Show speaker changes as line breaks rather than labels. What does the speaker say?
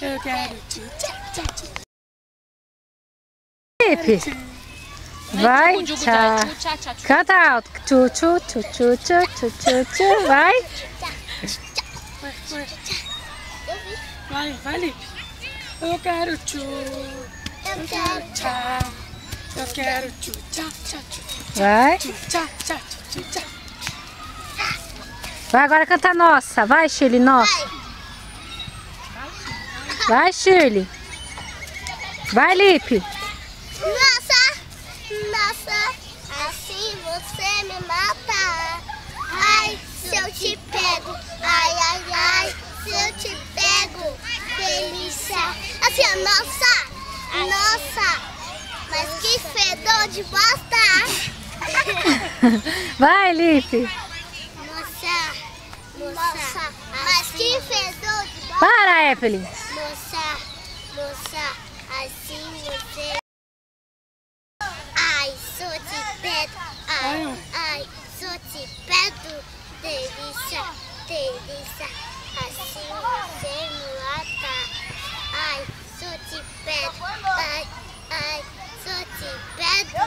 Eu quero tchu-tchá-tchá-tchá.
Felipe, vai, tchau. Canta alto. Tchu, tchu, tchu, tchu, tchu, tchu, tchu, tchu. Vai.
Vai, Lipe. Eu quero tchu. Eu quero tchá. Eu quero tchu-tchá-tchá-tchá.
Vai.
Tchu-tchá-tchá-tchá.
Vai agora cantar nossa. Vai, Shirley, nossa. Vai, Shirley. Vai, Lipe.
Nossa, assim você me mata. Ai, se eu te pego. Ai, se eu te pego. Delícia. Assim, ó, nossa. Mas que fedor de bosta.
Vai, Lipe.
Nossa, mas que fedor de bosta.
Para, Evelyn.
Moça, assim você... Ai, sou te pego. Ai, sou te pego. Delícia. Assim você me mata. Ai, sou te pego. Ai, sou te pego.